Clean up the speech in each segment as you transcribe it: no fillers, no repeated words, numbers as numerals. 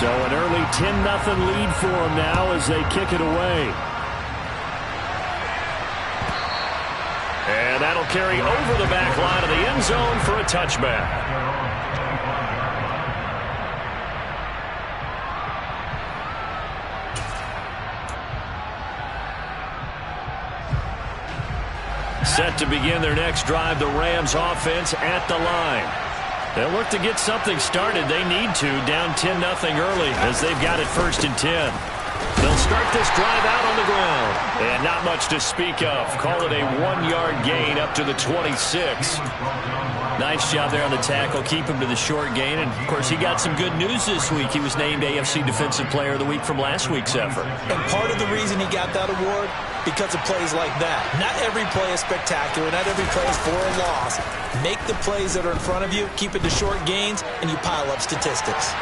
So an early 10-0 lead for them now as they kick it away. And that'll carry over the back line of the end zone for a touchback. Set to begin their next drive, the Rams offense at the line. They'll look to get something started. They need to, down 10-0 early as they've got it 1st and 10. They'll start this drive out on the ground. And not much to speak of. Call it a 1-yard gain up to the 26. Nice job there on the tackle. Keep him to the short gain. And, of course, he got some good news this week. He was named AFC Defensive Player of the Week from last week's effort. And part of the reason he got that award, because of plays like that. Not every play is spectacular. Not every play is for a loss. Make the plays that are in front of you, keep it to short gains, and you pile up statistics.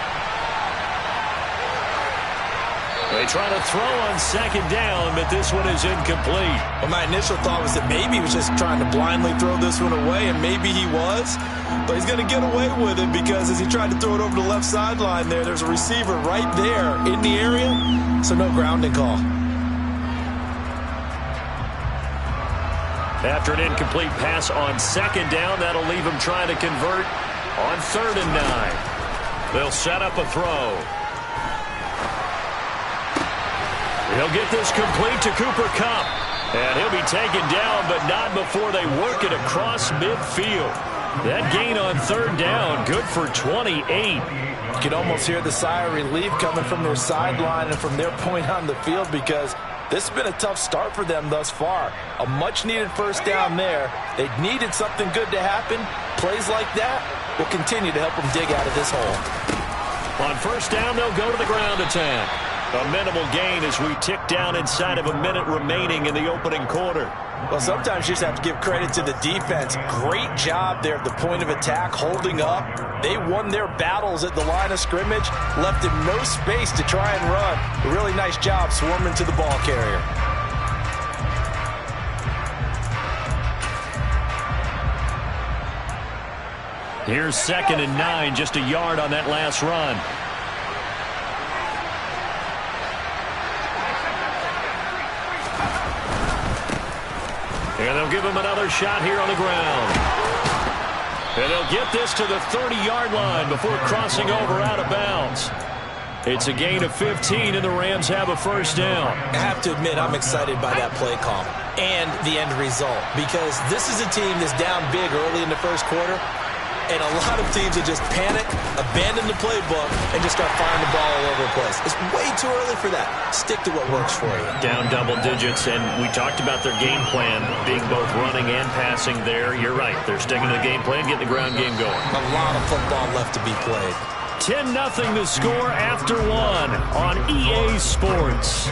They try to throw on 2nd down, but this one is incomplete. Well, my initial thought was that maybe he was just trying to blindly throw this one away, and maybe he was. But he's going to get away with it because as he tried to throw it over the left sideline there's a receiver right there in the area, so no grounding call. After an incomplete pass on 2nd down, that'll leave him trying to convert on 3rd and 9. They'll set up a throw. He'll get this complete to Cooper Kupp. And he'll be taken down, but not before they work it across midfield. That gain on 3rd down, good for 28. You can almost hear the sigh of relief coming from their sideline and from their point on the field because this has been a tough start for them thus far. A much-needed 1st down there. They needed something good to happen. Plays like that will continue to help them dig out of this hole. On 1st down, they'll go to the ground attack. A minimal gain as we tick down inside of a minute remaining in the opening quarter. Well, sometimes you just have to give credit to the defense. Great job there at the point of attack, holding up. They won their battles at the line of scrimmage, left him no space to try and run. A really nice job swarming to the ball carrier. Here's 2nd and 9, just a yard on that last run. And they'll give him another shot here on the ground. And they'll get this to the 30-yard line before crossing over out of bounds. It's a gain of 15, and the Rams have a 1st down. I have to admit, I'm excited by that play call and the end result because this is a team that's down big early in the 1st quarter. And a lot of teams that just panic, abandon the playbook, and just start firing the ball all over the place. It's way too early for that. Stick to what works for you. Down double digits, and we talked about their game plan being both running and passing there. You're right. They're sticking to the game plan, getting the ground game going. A lot of football left to be played. 10-0 the score after 1 on EA Sports.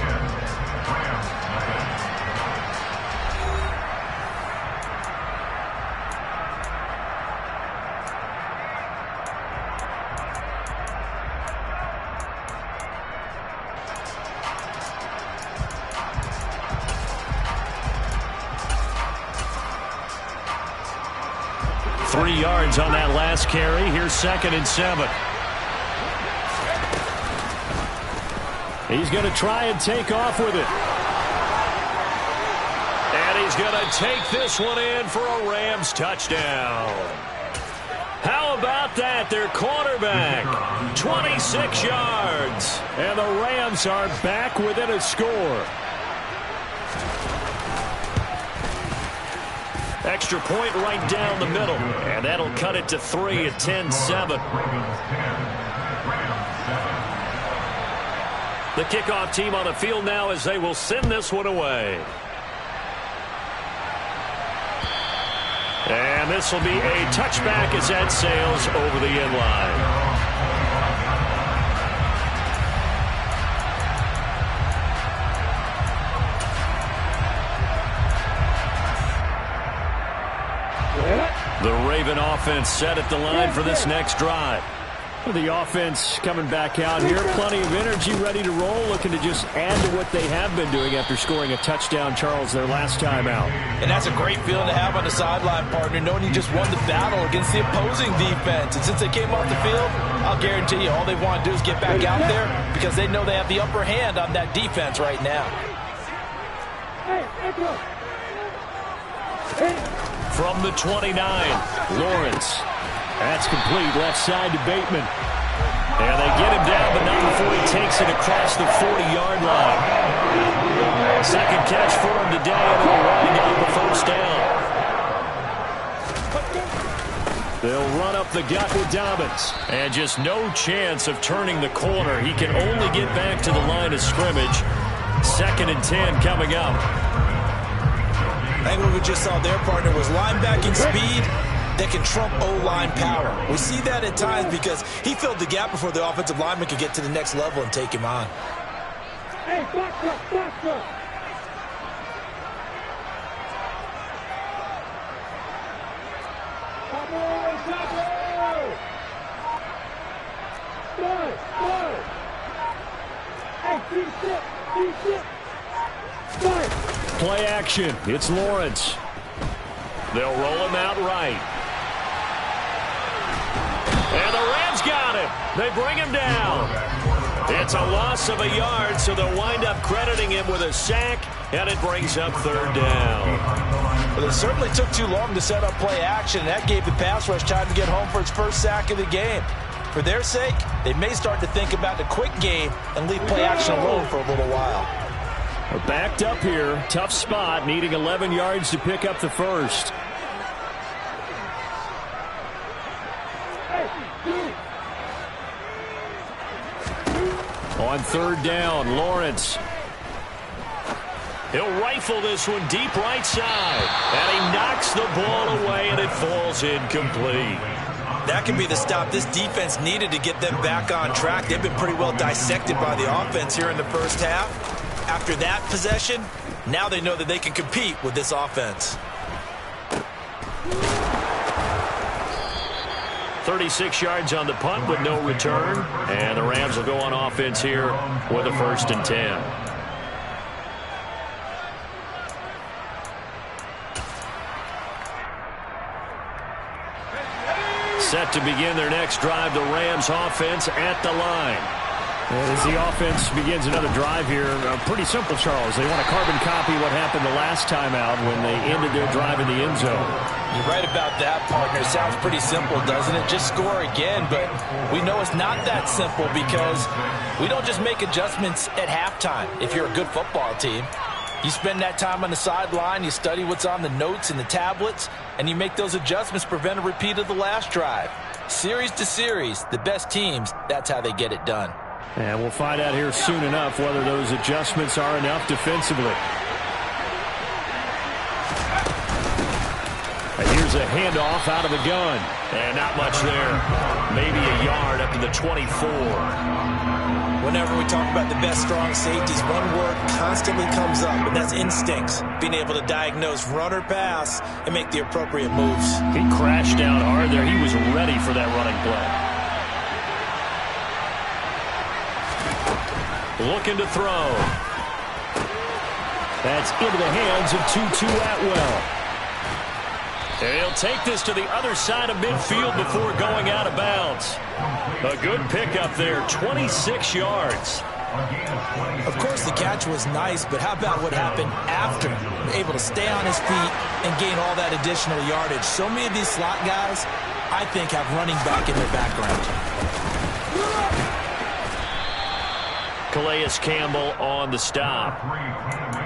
Yards on that last carry. Here's 2nd and 7. He's going to try and take off with it. And he's going to take this one in for a Rams touchdown. How about that? Their quarterback, 26 yards. And the Rams are back within a score. Extra point right down the middle. And that'll cut it to 3 at 10-7. The kickoff team on the field now as they will send this one away. And this will be a touchback as that sails over the end line. The Raven offense set at the line for this next drive. The offense coming back out here. Plenty of energy, ready to roll, looking to just add to what they have been doing after scoring a touchdown, Charles, their last time out. And that's a great feeling to have on the sideline, partner, knowing you just won the battle against the opposing defense. And since they came off the field, I'll guarantee you all they want to do is get back out there because they know they have the upper hand on that defense right now. From the 29, Lawrence. That's complete, left side to Bateman. And they get him down, but not before he takes it across the 40-yard line. Second catch for him today, and it'll wind up the first down. They'll run up the gut with Dobbins. And just no chance of turning the corner. He can only get back to the line of scrimmage. 2nd and 10 coming up. I think what we just saw there, partner, was linebacking speed that can trump O-line power. We see that at times because he filled the gap before the offensive lineman could get to the next level and take him on. Hey, box up, box up. Come on, come on. Go, go. Hey, D-ship. Start. Play action. It's Lawrence. They'll roll him out right. And the Rams got him. They bring him down. It's a loss of a yard, so they'll wind up crediting him with a sack, and it brings up 3rd down. Well, it certainly took too long to set up play action. That gave the pass rush time to get home for its first sack of the game. For their sake, they may start to think about the quick game and leave play action alone for a little while. We're backed up here. Tough spot, needing 11 yards to pick up the first. On 3rd down, Lawrence. He'll rifle this one deep right side. And he knocks the ball away, and it falls incomplete. That can be the stop this defense needed to get them back on track. They've been pretty well dissected by the offense here in the first half. After that possession, now they know that they can compete with this offense. 36 yards on the punt with no return. And the Rams will go on offense here with a 1st and 10. Set to begin their next drive, the Rams offense at the line. As the offense begins another drive here, pretty simple, Charles. They want to carbon copy what happened the last time out when they ended their drive in the end zone. You're right about that, partner. Sounds pretty simple, doesn't it? Just score again, but we know it's not that simple because we don't just make adjustments at halftime if you're a good football team. You spend that time on the sideline, you study what's on the notes and the tablets, and you make those adjustments to prevent a repeat of the last drive. Series to series, the best teams, that's how they get it done. And we'll find out here soon enough whether those adjustments are enough defensively. And here's a handoff out of the gun. And not much there. Maybe a yard up to the 24. Whenever we talk about the best strong safeties, one word constantly comes up, and that's instincts. Being able to diagnose run or pass and make the appropriate moves. He crashed down hard there. He was ready for that running play. Looking to throw. That's into the hands of Tutu Atwell. And he'll take this to the other side of midfield before going out of bounds. A good pickup there, 26 yards. Of course, the catch was nice, but how about what happened after? Able to stay on his feet and gain all that additional yardage. So many of these slot guys, I think, have running back in their background. Calais Campbell on the stop.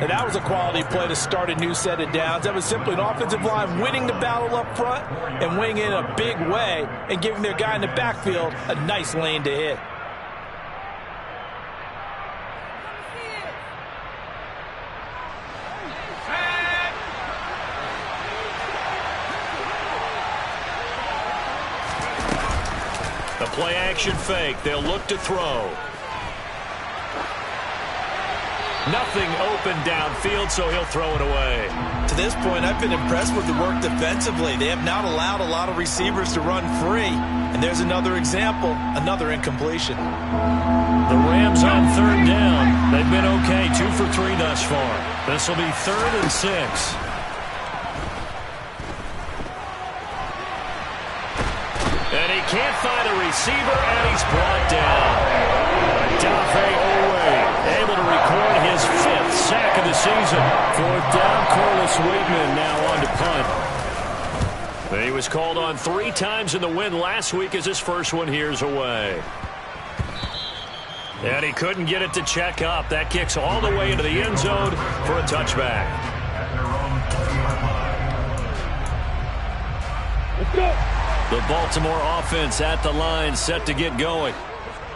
And that was a quality play to start a new set of downs. That was simply an offensive line winning the battle up front and winning it in a big way and giving their guy in the backfield a nice lane to hit. The play action fake. They'll look to throw. Nothing open downfield, so he'll throw it away. To this point, I've been impressed with the work defensively. They have not allowed a lot of receivers to run free. And there's another example, another incompletion. The Rams on third down. They've been okay, 2 for 3 thus far. This will be 3rd and 6. And he can't find a receiver, and he's brought down. Dafe Owe able to record his 5th sack of the season. 4th down, Corliss Waitman now on to punt. He was called on 3 times in the win last week as his first one here's away. And he couldn't get it to check up. That kicks all the way into the end zone for a touchback. Let's go. The Baltimore offense at the line, set to get going.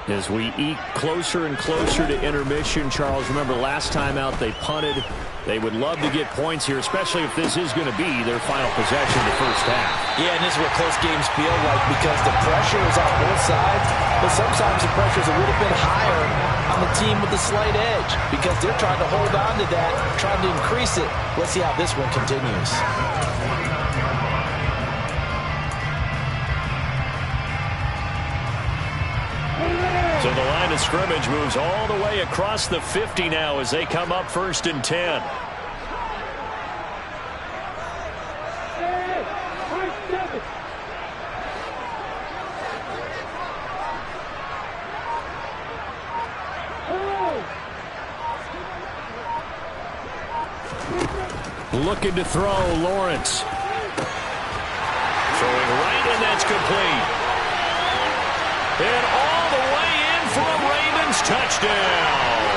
As we eke closer and closer to intermission, Charles, remember last time out they punted. They would love to get points here, especially if this is going to be their final possession of the first half. Yeah, and this is what close games feel like because the pressure is on both sides, but sometimes the pressure is a little bit higher on the team with the slight edge because they're trying to hold on to that, trying to increase it. Let's see how this one continues. So the line of scrimmage moves all the way across the 50 now as they come up 1st and 10. Hey, high 7. Oh. Looking to throw, Lawrence. Throwing right, and that's complete. And all the way in for a Ravens touchdown.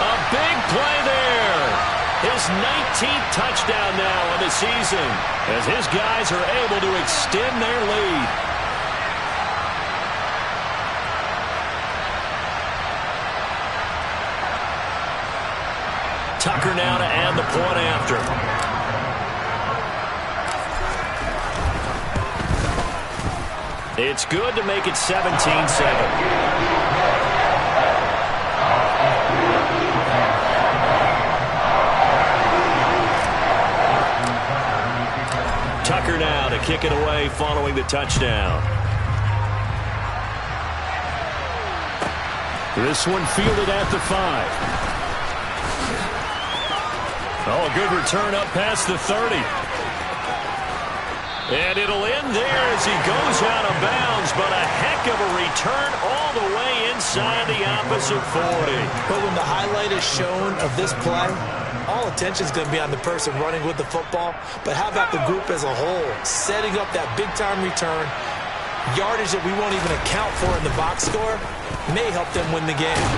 A big play there. His 19th touchdown now of the season as his guys are able to extend their lead. Tucker now to add the point after. It's good to make it 17-7. Tucker now to kick it away following the touchdown. This one fielded at the 5. Oh, a good return up past the 30. And it'll end there as he goes out of bounds, but a heck of a return all the way inside the opposite 40. But when the highlight is shown of this play, all attention is going to be on the person running with the football. But how about the group as a whole, setting up that big-time return, yardage that we won't even account for in the box score, may help them win the game.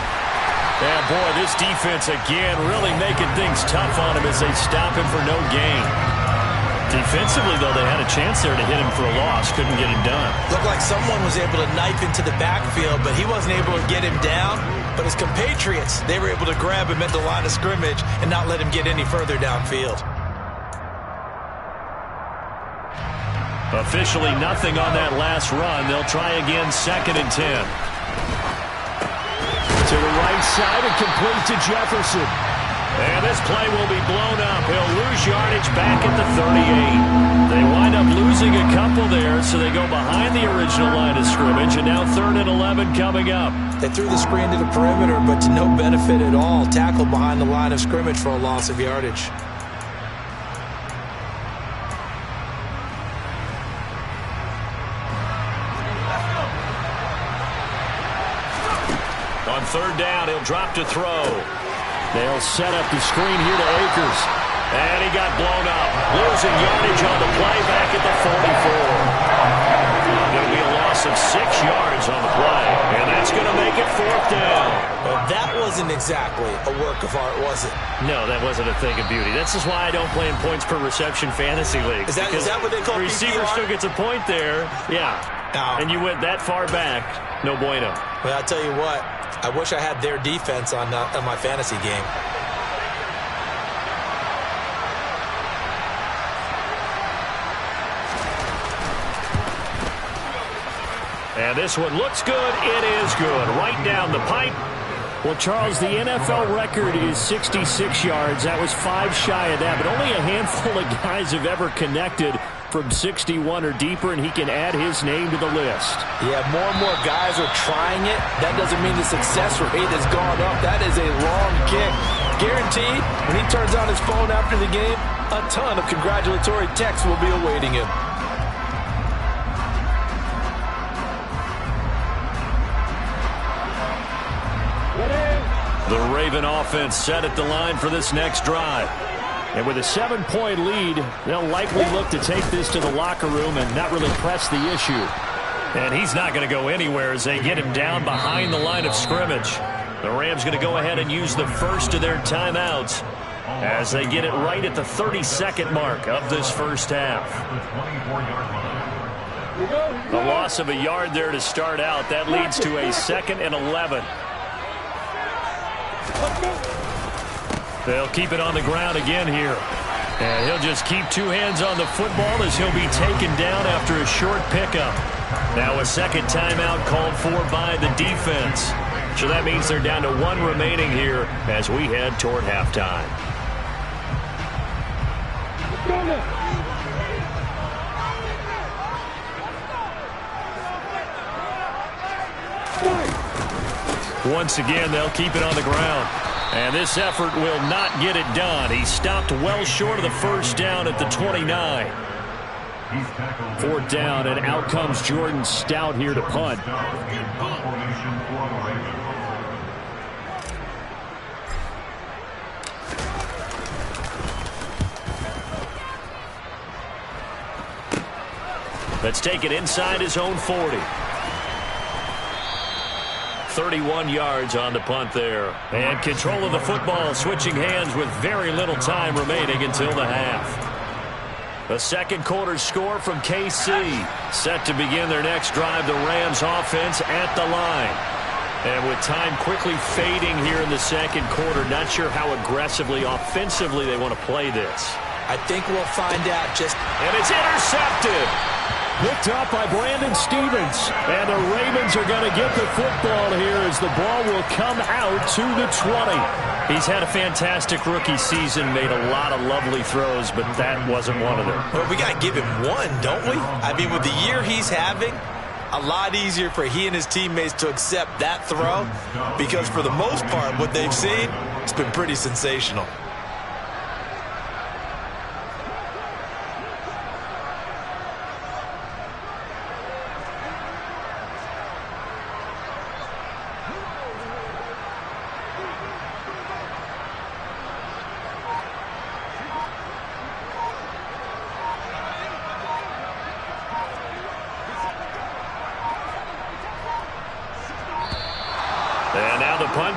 Yeah, boy, this defense again really making things tough on him as they stop him for no gain. Defensively, though, they had a chance there to hit him for a loss. Couldn't get it done. Looked like someone was able to knife into the backfield, but he wasn't able to get him down. But his compatriots, they were able to grab him at the line of scrimmage and not let him get any further downfield. Officially nothing on that last run. They'll try again 2nd and 10. To the right side and complete to Jefferson. And this play will be blown up. He'll lose yardage back at the 38. They wind up losing a couple there, so they go behind the original line of scrimmage, and now 3rd and 11 coming up. They threw the screen to the perimeter, but to no benefit at all. Tackled behind the line of scrimmage for a loss of yardage. On 3rd down, he'll drop to throw. They'll set up the screen here to Akers. And he got blown up. Losing yardage on the play back at the 44. Going to be a loss of 6 yards on the play. And that's going to make it 4th down. Well, that wasn't exactly a work of art, was it? No, that wasn't a thing of beauty. That's just why I don't play in points per reception fantasy leagues. Is that what they call the receiver PPR? still gets a point there. Yeah. No. And you went that far back. No bueno. Well, I'll tell you what. I wish I had their defense on my fantasy game. And this one looks good. It is good. Right down the pipe. Well, Charles, the NFL record is 66 yards. That was 5 shy of that, but only a handful of guys have ever connected from 61 or deeper, and he can add his name to the list. Yeah, more and more guys are trying it. That doesn't mean the success rate has gone up. That is a long kick. Guaranteed, when he turns on his phone after the game, a ton of congratulatory texts will be awaiting him. The Raven offense set at the line for this next drive. And with a 7-point lead, they'll likely look to take this to the locker room and not really press the issue. And he's not going to go anywhere as they get him down behind the line of scrimmage. The Rams going to go ahead and use the first of their timeouts as they get it right at the 32nd mark of this first half. A loss of a yard there to start out. That leads to a 2nd and 11. They'll keep it on the ground again here. And he'll just keep two hands on the football as he'll be taken down after a short pickup. Now a second timeout called for by the defense. So that means they're down to one remaining here as we head toward halftime. Once again, they'll keep it on the ground. And this effort will not get it done. He stopped well short of the first down at the 29. 4th down, and out comes Jordan Stout here to punt. Let's take it inside his own 40. 31 yards on the punt there. And control of the football, switching hands with very little time remaining until the half. A second quarter score from KC. Set to begin their next drive, the Rams offense at the line. And with time quickly fading here in the second quarter, not sure how aggressively, offensively they want to play this. I think we'll find out just... And it's intercepted. Picked up by Brandon Stevens. And the Ravens are going to get the football here as the ball will come out to the 20. He's had a fantastic rookie season, made a lot of lovely throws, but that wasn't one of them. Well, we got to give him one, don't we? I mean, with the year he's having, a lot easier for he and his teammates to accept that throw because for the most part, what they've seen, it's been pretty sensational.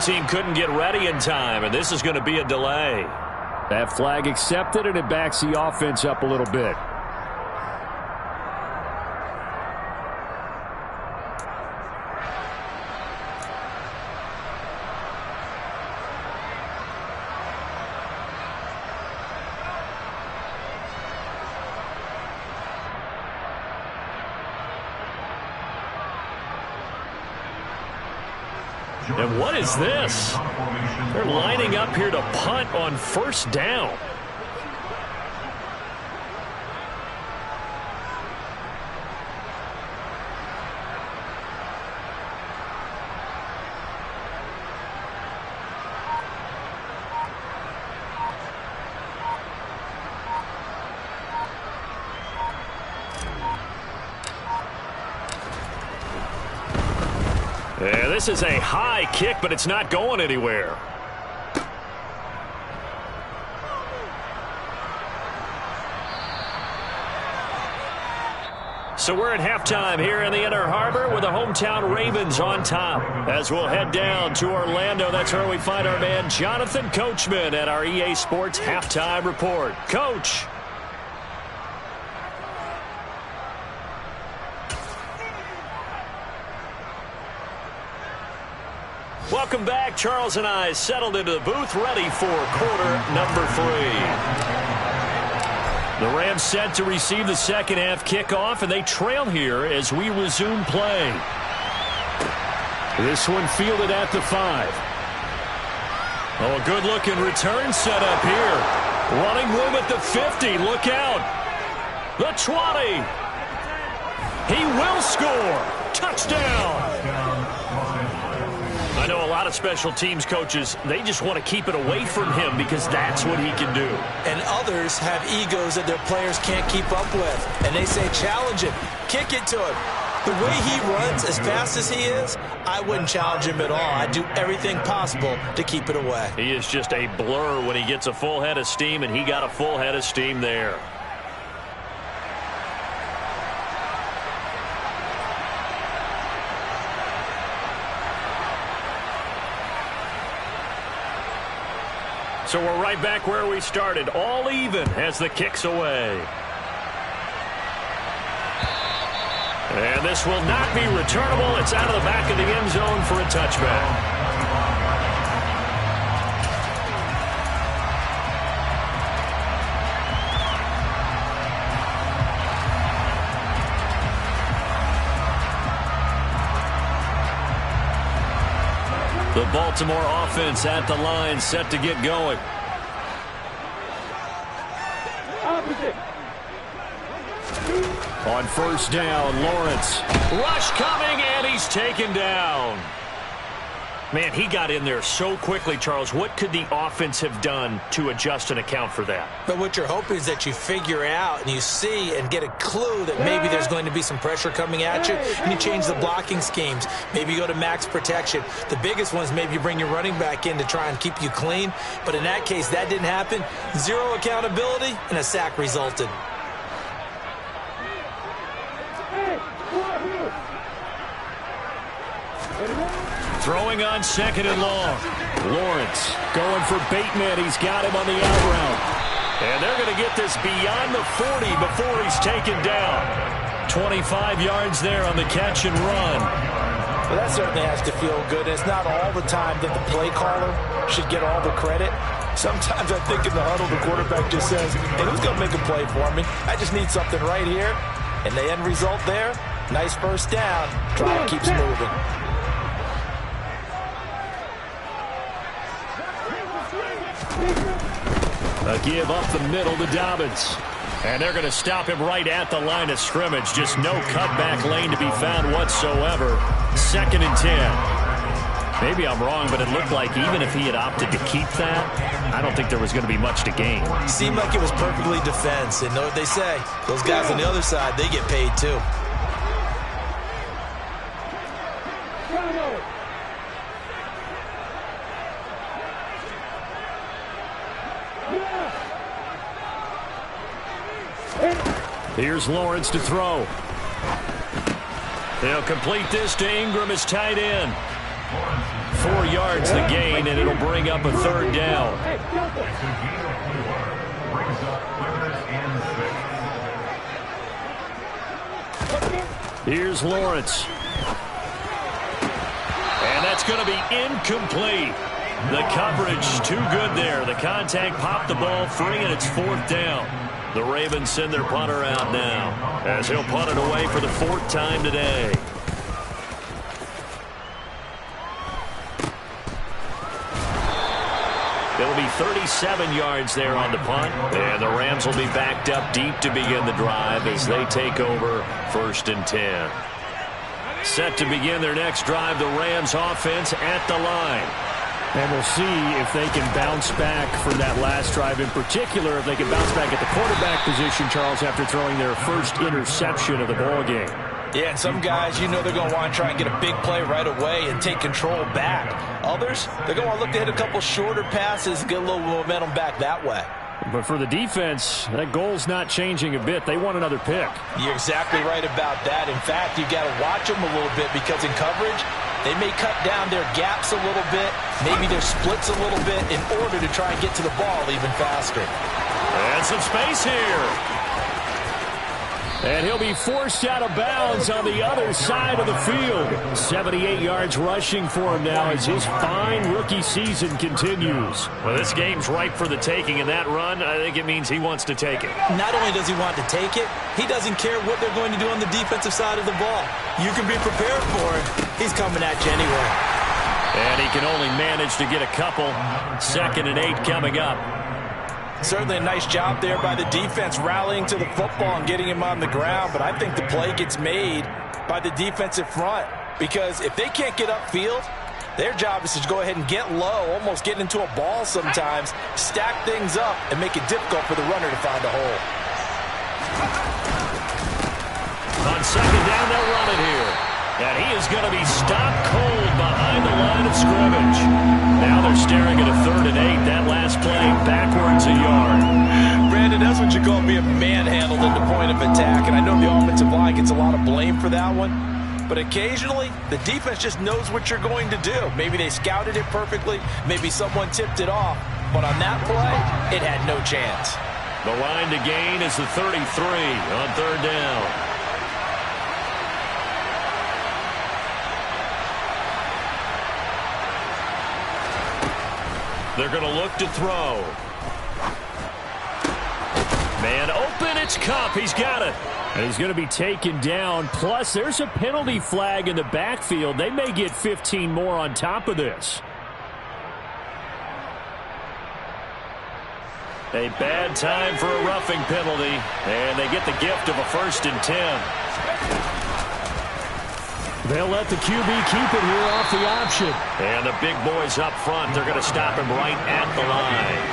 Team couldn't get ready in time, and this is going to be a delay. That flag accepted, and it backs the offense up a little bit. And what is this? They're lining up here to punt on first down. Yeah, this is a high kick, but it's not going anywhere. So we're at halftime here in the Inner Harbor with the hometown Ravens on top. As we'll head down to Orlando, that's where we find our man Jonathan Coachman at our EA Sports Halftime Report. Coach. Welcome back. Charles and I settled into the booth, ready for quarter number 3. The Rams set to receive the second half kickoff, and they trail here as we resume play. This one fielded at the 5. Oh, a good-looking return set up here. Running room at the 50. Look out. The 20. He will score. Touchdown. I know a lot of special teams coaches, they just want to keep it away from him because that's what he can do. And others have egos that their players can't keep up with. And they say, challenge him, kick it to him. The way he runs as fast as he is, I wouldn't challenge him at all. I'd do everything possible to keep it away. He is just a blur when he gets a full head of steam, and he got a full head of steam there. So we're right back where we started, all even as the kick's away. And this will not be returnable. It's out of the back of the end zone for a touchback. The Baltimore offense at the line, set to get going. Opposite. On first down, Lawrence. Rush coming, and he's taken down. Man, he got in there so quickly, Charles. What could the offense have done to adjust and account for that? But what you're hoping is that you figure out and you see and get a clue that maybe there's going to be some pressure coming at you, and you change the blocking schemes. Maybe you go to max protection. The biggest one is maybe you bring your running back in to try and keep you clean. But in that case, that didn't happen. Zero accountability, and a sack resulted. Throwing on second and long. Lawrence going for Bateman. He's got him on the out route. And they're going to get this beyond the 40 before he's taken down. 25 yards there on the catch and run. Well, that certainly has to feel good. It's not all the time that the play caller should get all the credit. Sometimes I think in the huddle, the quarterback just says, hey, who's going to make a play for me? I just need something right here. And the end result there, nice first down. Drive keeps moving. A give up the middle to Dobbins. And they're going to stop him right at the line of scrimmage. Just no cutback lane to be found whatsoever. 2nd and 10. Maybe I'm wrong, but it looked like even if he had opted to keep that, I don't think there was going to be much to gain. Seemed like it was perfectly defense. And know what they say? Those guys on the other side, they get paid too. Here's Lawrence to throw. They'll complete this to Ingram as tight end. 4 yards the gain, and it'll bring up a 3rd down. Here's Lawrence. And that's going to be incomplete. The coverage too good there. The contact popped the ball free, and it's 4th down. The Ravens send their punter out now as he'll punt it away for the 4th time today. It'll be 37 yards there on the punt, and the Rams will be backed up deep to begin the drive as they take over 1st and 10. Set to begin their next drive, the Rams offense at the line. And we'll see if they can bounce back from that last drive. In particular, if they can bounce back at the quarterback position, Charles, after throwing their first interception of the ballgame. Yeah, and some guys, you know they're going to want to try and get a big play right away and take control back. Others, they're going to look to hit a couple shorter passes and get a little momentum back that way. But for the defense, that goal's not changing a bit. They want another pick. You're exactly right about that. In fact, you've got to watch them a little bit because in coverage, they may cut down their gaps a little bit, maybe their splits a little bit in order to try and get to the ball even faster. And some space here. And he'll be forced out of bounds on the other side of the field. 78 yards rushing for him now as his fine rookie season continues. Well, this game's ripe for the taking, and that run, I think it means he wants to take it. Not only does he want to take it, he doesn't care what they're going to do on the defensive side of the ball. You can be prepared for him. He's coming at you anyway. And he can only manage to get a couple. 2nd and 8 coming up. Certainly a nice job there by the defense rallying to the football and getting him on the ground, but I think the play gets made by the defensive front because if they can't get upfield, their job is to go ahead and get low, almost get into a ball sometimes, stack things up, and make it difficult for the runner to find a hole. On second down, they'll run it here. And he is going to be stopped cold behind the line of scrimmage. Now they're staring at a 3rd and 8. That last play backwards a yard. Brandon, that's what you call being manhandled at the point of attack. And I know the offensive line gets a lot of blame for that one. But occasionally, the defense just knows what you're going to do. Maybe they scouted it perfectly. Maybe someone tipped it off. But on that play, it had no chance. The line to gain is the 33 on 3rd down. They're going to look to throw. Man open, it's Cup. He's got it. And he's going to be taken down. Plus, there's a penalty flag in the backfield. They may get 15 more on top of this. A bad time for a roughing penalty. And they get the gift of a 1st and 10. They'll let the QB keep it here off the option. And the big boys up front, they're going to stop him right at the line.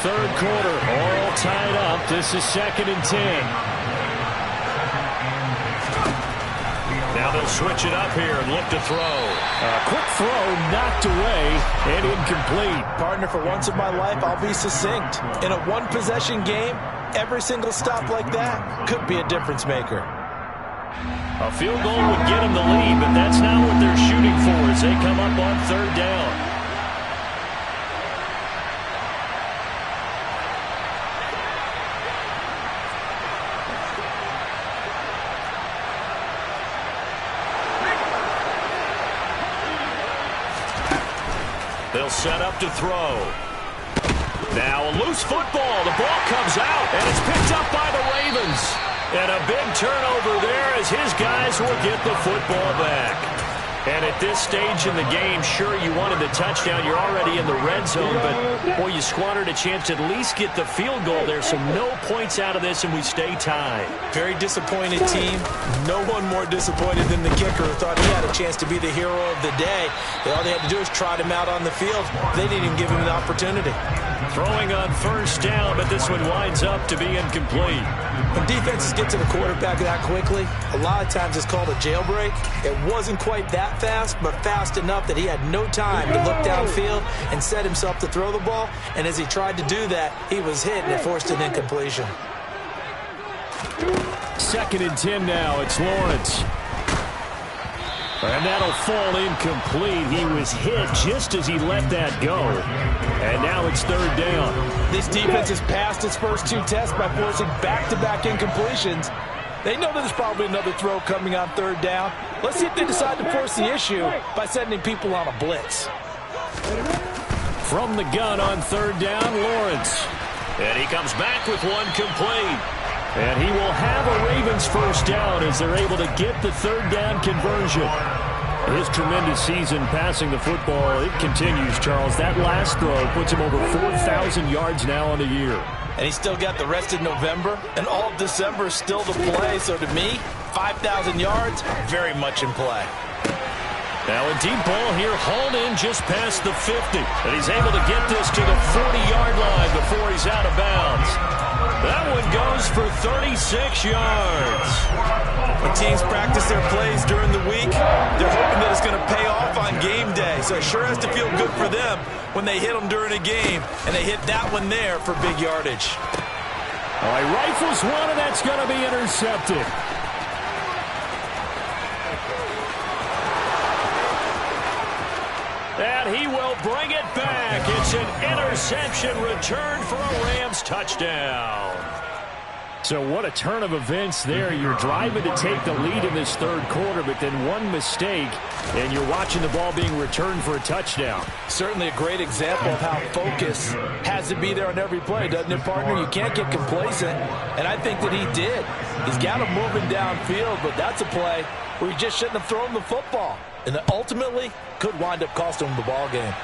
3rd quarter, all tied up. This is 2nd and 10. Now they'll switch it up here and look to throw. A quick throw knocked away and incomplete. Partner, for once in my life, I'll be succinct. In a one-possession game, every single stop like that could be a difference maker. A field goal would get them the lead, but that's not what they're shooting for as they come up on 3rd down. They'll set up to throw. Now a loose football. The ball comes out, and it's picked up by the Ravens. And a big turnover there as his guys will get the football back. And at this stage in the game, sure, you wanted the touchdown. You're already in the red zone, but, boy, you squandered a chance to at least get the field goal there. So no points out of this, and we stay tied. Very disappointed team. No one more disappointed than the kicker who thought he had a chance to be the hero of the day. All they had to do is trot him out on the field. They didn't even give him an opportunity. Throwing on 1st down, but this one winds up to be incomplete. When defenses get to the quarterback that quickly, a lot of times it's called a jailbreak. It wasn't quite that fast, but fast enough that he had no time to look downfield and set himself to throw the ball. And as he tried to do that, he was hit and it forced an incompletion. 2nd and 10 now. It's Lawrence. And that'll fall incomplete. He was hit just as he let that go. And now it's 3rd down. This defense has passed its first 2 tests by forcing back-to-back incompletions. They know that there's probably another throw coming on 3rd down. Let's see if they decide to force the issue by sending people on a blitz. From the gun on 3rd down, Lawrence. And he comes back with one complete. And he will have a Ravens 1st down as they're able to get the 3rd down conversion. His tremendous season passing the football, it continues, Charles. That last throw puts him over 4,000 yards now on the year. And he's still got the rest of November and all of December still to play. So to me, 5,000 yards, very much in play. Now a deep ball here, hauled in just past the 50. And he's able to get this to the 40-yard line before he's out of bounds. That one goes for 36 yards. When teams practice their plays during the week, they're hoping that it's going to pay off on game day. So it sure has to feel good for them when they hit them during a game, and they hit that one there for big yardage. All right, rifles one, and that's going to be intercepted. And he will bring it back. It's an interception return for a Rams touchdown. So what a turn of events there. You're driving to take the lead in this 3rd quarter, but then one mistake, and you're watching the ball being returned for a touchdown. Certainly a great example of how focus has to be there on every play, doesn't it, partner? You can't get complacent, and I think that he did. He's got him moving downfield, but that's a play where he just shouldn't have thrown the football, and ultimately could wind up costing him the ball game.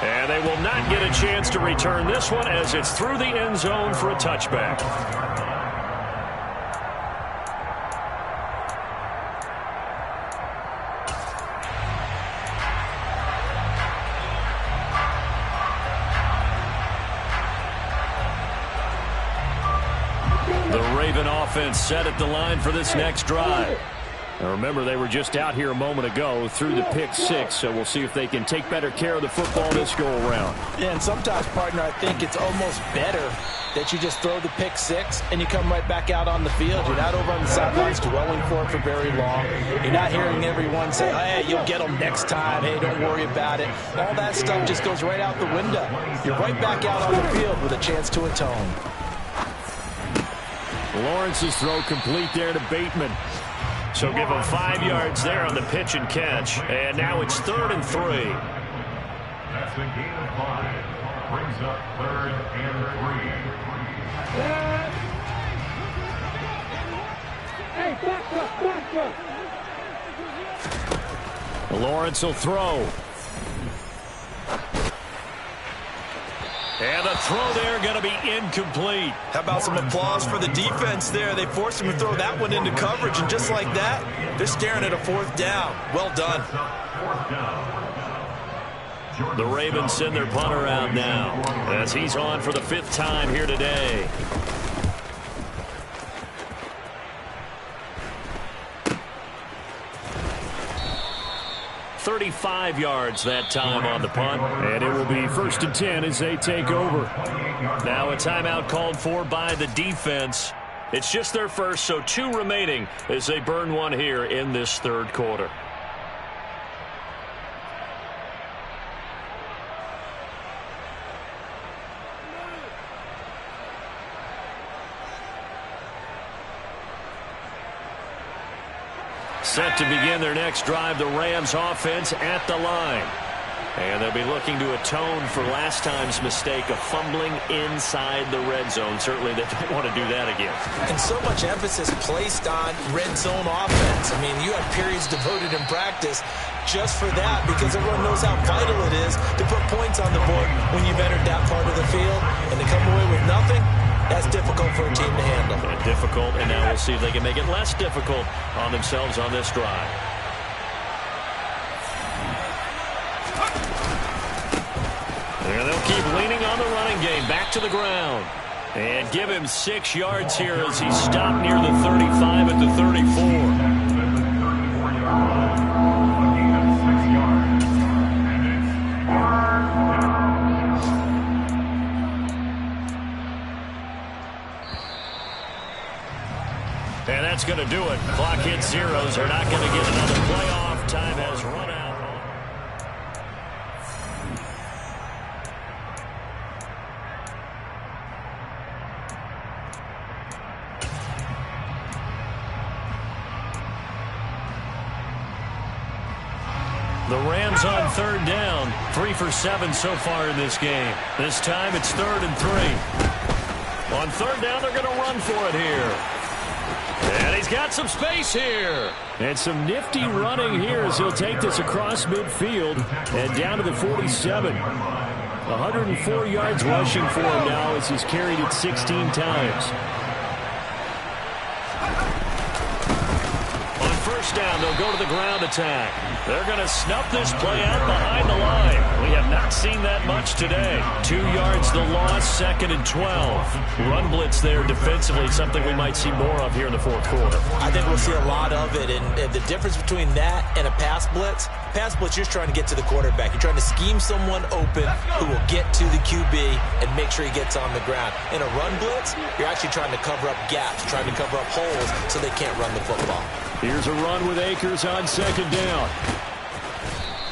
And they will not get a chance to return this one as it's through the end zone for a touchback. The Raven offense set at the line for this next drive. Now remember, they were just out here a moment ago through the pick six, so we'll see if they can take better care of the football this go-around. Yeah, and sometimes, partner, I think it's almost better that you just throw the pick six and you come right back out on the field. You're not over on the sidelines dwelling for it for very long. You're not hearing everyone say, hey, you'll get them next time. Hey, don't worry about it. All that stuff just goes right out the window. You're right back out on the field with a chance to atone. Lawrence's throw complete there to Bateman. So give him 5 yards there on the pitch and catch. And now it's 3rd and 3. That's a gain of 5. Brings up 3rd and 3. Hey, back up. Lawrence will throw. And the throw there going to be incomplete. How about some applause for the defense there? They forced him to throw that one into coverage, and just like that, they're staring at a 4th down. Well done. The Ravens send their punter out now as he's on for the 5th time here today. 35 yards that time on the punt, and it will be 1st and 10 as they take over. Now a timeout called for by the defense. It's just their first, so 2 remaining as they burn one here in this 3rd quarter. Set to begin their next drive, the Rams offense at the line. And they'll be looking to atone for last time's mistake of fumbling inside the red zone. Certainly they don't want to do that again. And so much emphasis placed on red zone offense. I mean, you have periods devoted in practice just for that because everyone knows how vital it is to put points on the board when you've entered that part of the field. And to come away with nothing, that's difficult for a team to handle. And difficult, and now we'll see if they can make it less difficult on themselves on this drive. And they'll keep leaning on the running game. Back to the ground. And give him 6 yards here as he stopped near the 35 at the 34. And that's going to do it. Clock hits zeros. They're not going to get another play off. Time has run out. The Rams on 3rd down. 3 for 7 so far in this game. This time it's 3rd and 3. On 3rd down, they're going to run for it here. And he's got some space here. And some nifty running here as he'll take this across midfield and down to the 47. 104 yards rushing for him now as he's carried it 16 times. On 1st down, they'll go to the ground attack. They're going to snuff this play out behind the line. We have not seen that much today. 2 yards the loss, 2nd and 12. Run blitz there defensively, something we might see more of here in the 4th quarter. I think we'll see a lot of it, and the difference between that and a pass blitz, you're just trying to get to the quarterback. You're trying to scheme someone open who will get to the QB and make sure he gets on the ground. In a run blitz, you're actually trying to cover up gaps, trying to cover up holes so they can't run the football. Here's a run with Akers on 2nd down.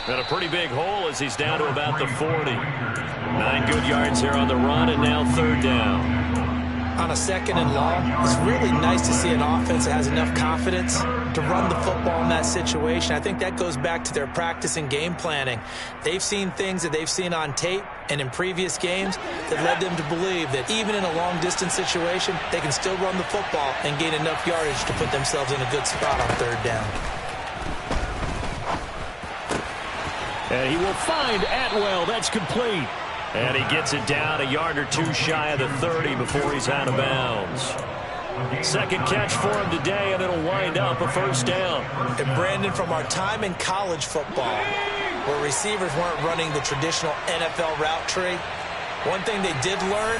And a pretty big hole as he's down to about the 40. 9 good yards here on the run, and now 3rd down. On a 2nd and long, it's really nice to see an offense that has enough confidence to run the football in that situation. I think that goes back to their practice and game planning. They've seen things that they've seen on tape and in previous games that led them to believe that even in a long-distance situation, they can still run the football and gain enough yardage to put themselves in a good spot on 3rd down. And he will find Atwell. That's complete. And he gets it down a yard or two shy of the 30 before he's out of bounds. Second catch for him today, and it'll wind up a first down. And Brandon, from our time in college football, where receivers weren't running the traditional NFL route tree, one thing they did learn,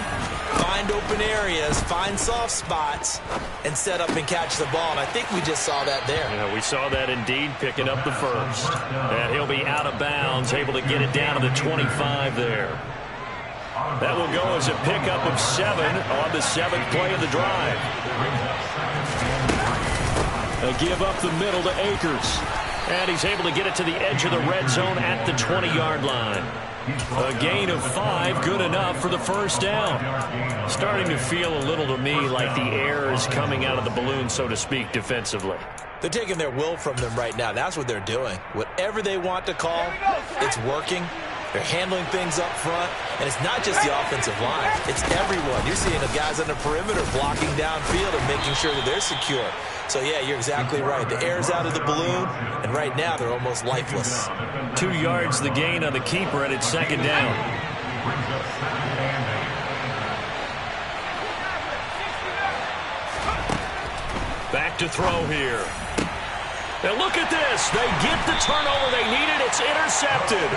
find open areas, find soft spots, and set up and catch the ball. And I think we just saw that there. Yeah, we saw that indeed, picking up the first. And he'll be out of bounds, able to get it down to the 25 there. That will go as a pickup of 7 on the 7th play of the drive. A give up the middle to Akers. And he's able to get it to the edge of the red zone at the 20-yard line. A gain of 5, good enough for the first down. Starting to feel a little to me like the air is coming out of the balloon, so to speak, defensively. They're taking their will from them right now. That's what they're doing. Whatever they want to call, it's working. They're handling things up front, and it's not just the offensive line. It's everyone. You're seeing the guys on the perimeter blocking downfield and making sure that they're secure. So, yeah, you're exactly right. The air's out of the balloon, and right now they're almost lifeless. 2 yards the gain on the keeper, and it's second down. Back to throw here. And look at this. They get the turnover they needed. It's intercepted.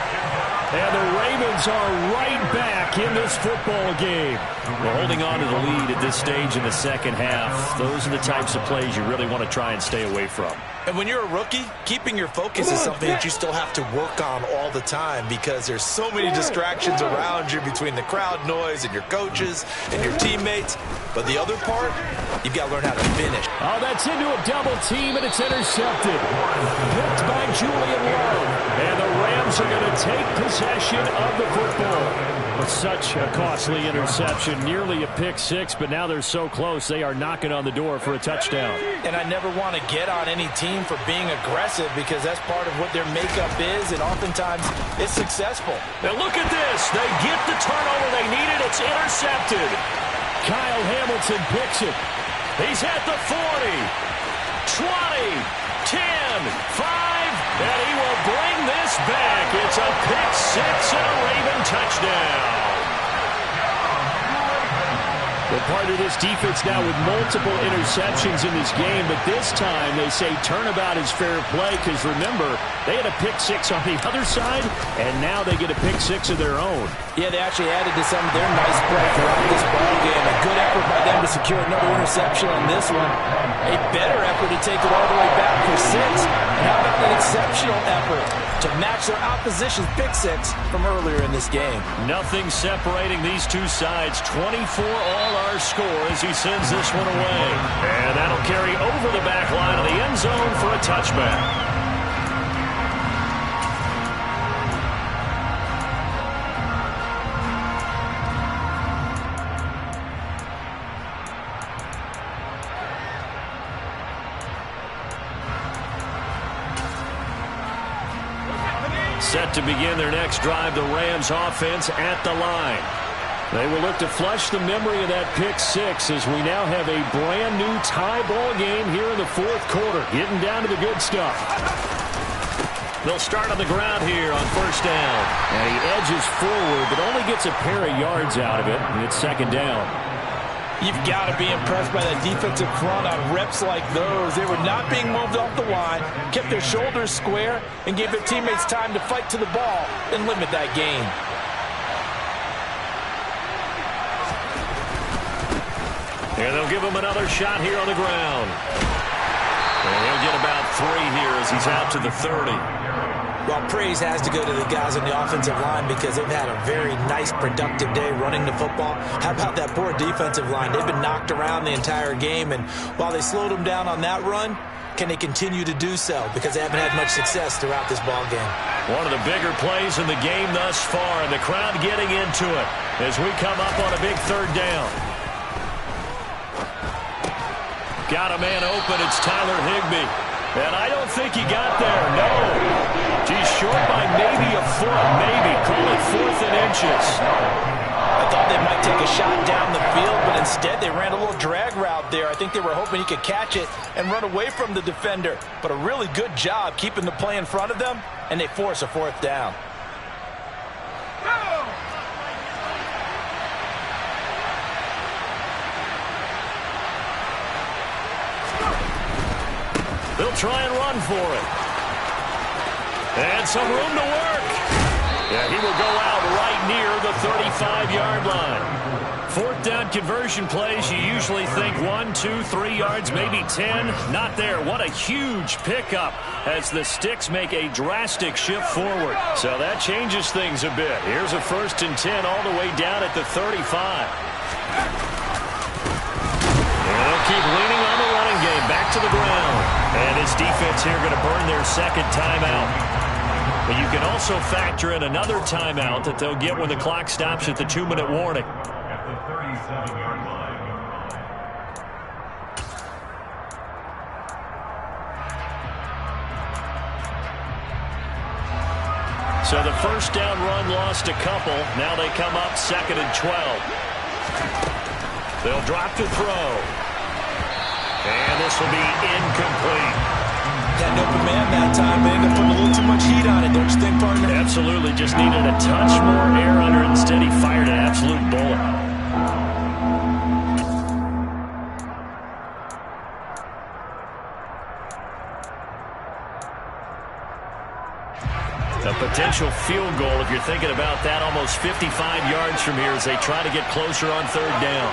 And the Ravens are right back in this football game. We're holding on to the lead at this stage in the second half. Those are the types of plays you really want to try and stay away from. And when you're a rookie, keeping your focus is something that you still have to work on all the time because there's so many distractions around you between the crowd noise and your coaches and your teammates. But the other part, you've got to learn how to finish. Oh, that's into a double team, and it's intercepted. Picked by Julian Love. And the Rams are going to take possession of the football. With such a costly interception, nearly a pick six, but now they're so close, they are knocking on the door for a touchdown. And I never want to get on any team for being aggressive because that's part of what their makeup is, and oftentimes it's successful. Now look at this. They get the turnover they needed. It's intercepted. Kyle Hamilton picks it. He's at the 40, 20, 10, 5, and he will bring this back. It's a pick six and a Raven touchdown. Well, part of this defense now with multiple interceptions in this game, but this time they say turnabout is fair play because, remember, they had a pick six on the other side, and now they get a pick six of their own. Yeah, they actually added to some of their nice play throughout this ball game. A good effort by them to secure another interception on this one. A better effort to take it all the way back for 6. And how about an exceptional effort to match their opposition's pick six from earlier in this game? Nothing separating these two sides. 24 all our score as he sends this one away. And that'll carry over the back line of the end zone for a touchback. Set to begin their next drive, the Rams offense at the line. They will look to flush the memory of that pick six as we now have a brand new tie ball game here in the fourth quarter, getting down to the good stuff. They'll start on the ground here on first down. And he edges forward, but only gets a pair of yards out of it, and it's second down. You've got to be impressed by that defensive front on reps like those. They were not being moved off the line, kept their shoulders square, and gave their teammates time to fight to the ball and limit that gain. And they'll give him another shot here on the ground. And he'll get about 3 here as he's out to the 30. Well, praise has to go to the guys on the offensive line because they've had a very nice, productive day running the football. How about that poor defensive line? They've been knocked around the entire game, and while they slowed them down on that run, can they continue to do so? Because they haven't had much success throughout this ball game. One of the bigger plays in the game thus far, and the crowd getting into it as we come up on a big third down. Got a man open. It's Tyler Higbee. And I don't think he got there. No. He's short by maybe a foot. Maybe. Call it 4th and inches. I thought they might take a shot down the field, but instead they ran a little drag route there. I think they were hoping he could catch it and run away from the defender. But a really good job keeping the play in front of them, and they force a 4th down. They'll try and run for it. And some room to work. Yeah, he will go out right near the 35-yard line. 4th down conversion plays, you usually think 1, 2, 3 yards, maybe 10. Not there. What a huge pickup as the Sticks make a drastic shift forward. So that changes things a bit. Here's a 1st and 10 all the way down at the 35. And they'll keep leaning on the running game. Back to the ground. And his defense here going to burn their 2nd timeout. But you can also factor in another timeout that they'll get when the clock stops at the 2-minute warning. At the 37-yard line. So the 1st down run lost a couple. Now they come up 2nd and 12. They'll drop to throw. And this will be incomplete. Got an open man that time, man. They're putting a little too much heat on it, don't you think, partner? Absolutely. Just needed a touch more air under it. Instead, he fired an absolute bullet. A potential field goal, if you're thinking about that, almost 55 yards from here as they try to get closer on 3rd down.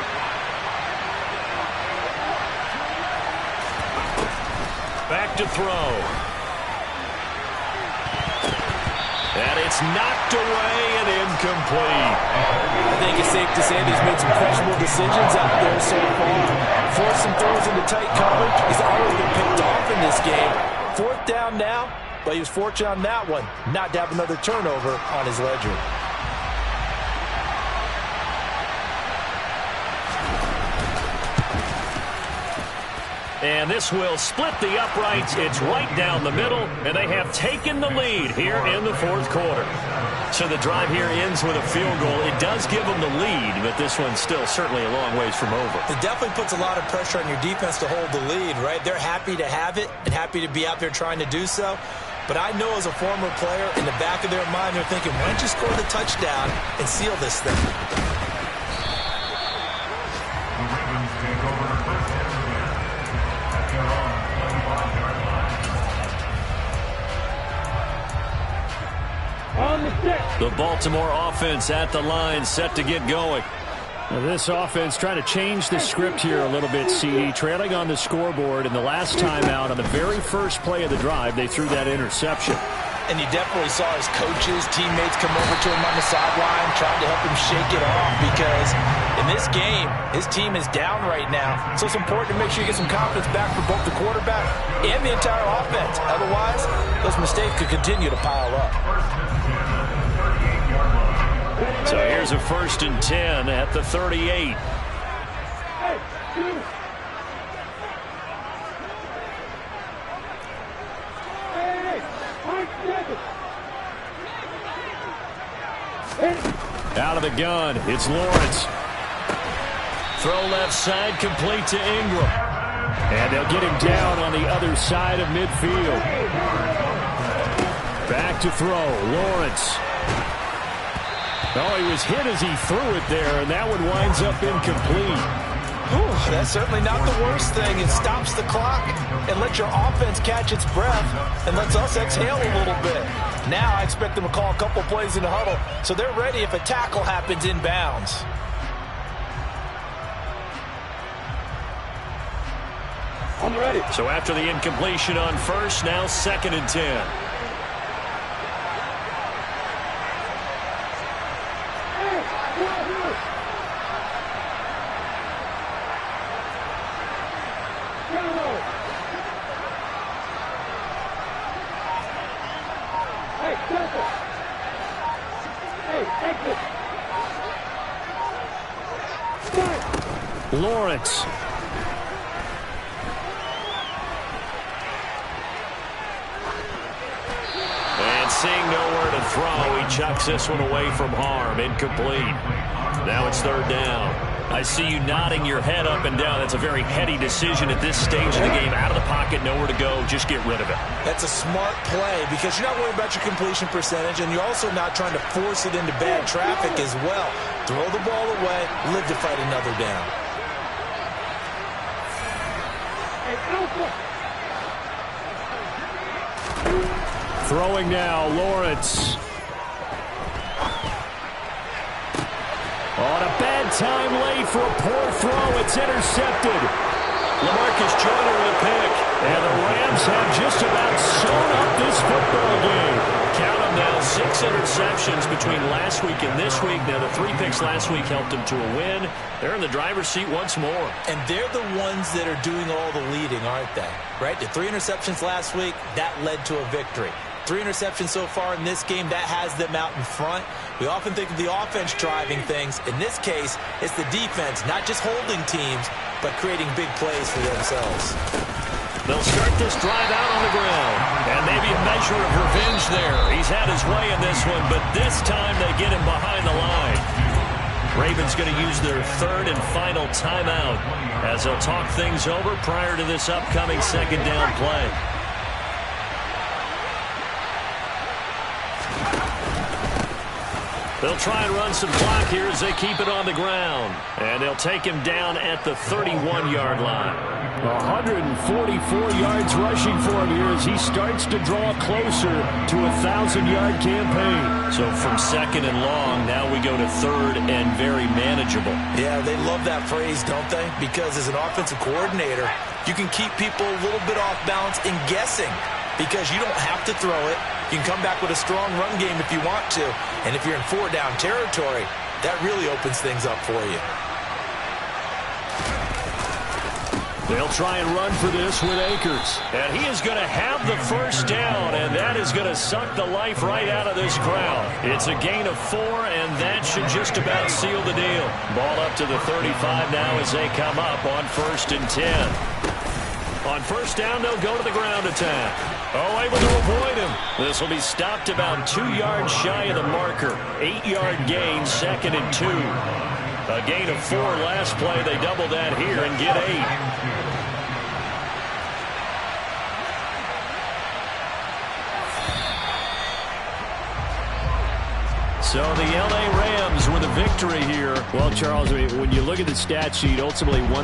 Back to throw. And it's knocked away and incomplete. I think it's safe to say that he's made some questionable decisions out there so far. Forcing throws into tight coverage. He's already been picked off in this game. 4th down now, but he was fortunate on that one not to have another turnover on his ledger. And this will split the uprights. It's right down the middle, and they have taken the lead here in the 4th quarter. So the drive here ends with a field goal. It does give them the lead, but this one's still certainly a long ways from over. It definitely puts a lot of pressure on your defense to hold the lead, right? They're happy to have it and happy to be out there trying to do so. But I know as a former player, in the back of their mind, they're thinking, why don't you score the touchdown and seal this thing? The Ravens take over 1st and 10 at their own 25-yard line. On the stick. The Baltimore offense at the line, set to get going. Well, this offense trying to change the script here a little bit, CD. Trailing on the scoreboard in the last timeout on the very first play of the drive, they threw that interception. And you definitely saw his coaches, teammates come over to him on the sideline, trying to help him shake it off because in this game, his team is down right now. So it's important to make sure you get some confidence back for both the quarterback and the entire offense. Otherwise, those mistakes could continue to pile up. So here's a 1st and 10 at the 38. Out of the gun, it's Lawrence. Throw left side, complete to Ingram. And they'll get him down on the other side of midfield. Back to throw, Lawrence. Oh, he was hit as he threw it there, and that one winds up incomplete. Ooh, that's certainly not the worst thing. It stops the clock and lets your offense catch its breath and lets us exhale a little bit. Now I expect them to call a couple plays in the huddle so they're ready if a tackle happens inbounds. I'm ready. So after the incompletion on 1st, now 2nd and 10. Lawrence. And seeing nowhere to throw, he chucks this one away from harm. Incomplete. Now it's 3rd down. I see you nodding your head up and down. That's a very heady decision at this stage of the game. Out of the pocket, nowhere to go. Just get rid of it. That's a smart play because you're not worried about your completion percentage, and you're also not trying to force it into bad traffic as well. Throw the ball away, live to fight another down. Throwing now, Lawrence. On a bad time late for a poor throw. It's intercepted. LaMarcus Joyner with a pick. And the Rams have just about sewn up this football game. Count them now, 6 interceptions between last week and this week. Now, the 3 picks last week helped them to a win. They're in the driver's seat once more. And they're the ones that are doing all the leading, aren't they? Right? The 3 interceptions last week, that led to a victory. 3 interceptions so far in this game, that has them out in front. We often think of the offense driving things. In this case, it's the defense, not just holding teams, but creating big plays for themselves. They'll start this drive out on the ground. And maybe a measure of revenge there. He's had his way in this one, but this time they get him behind the line. Ravens going to use their 3rd and final timeout as they'll talk things over prior to this upcoming 2nd down play. They'll try and run some clock here as they keep it on the ground. And they'll take him down at the 31-yard line. 144 yards rushing for him here as he starts to draw closer to a 1,000-yard campaign. So from 2nd and long, now we go to 3rd and very manageable. Yeah, they love that phrase, don't they? Because as an offensive coordinator, you can keep people a little bit off balance and guessing because you don't have to throw it. You can come back with a strong run game if you want to. And if you're in 4-down territory, that really opens things up for you. They'll try and run for this with Akers. And he is going to have the 1st down, and that is going to suck the life right out of this crowd. It's a gain of 4, and that should just about seal the deal. Ball up to the 35 now as they come up on 1st and 10. On 1st down, they'll go to the ground attack. Oh, able to avoid him. This will be stopped about 2 yards shy of the marker. 8-yard gain, 2nd and 2. A gain of 4 last play. They double that here and get 8. So the L.A. Rams with a victory here. Well, Charles, I mean, when you look at the stat sheet, ultimately one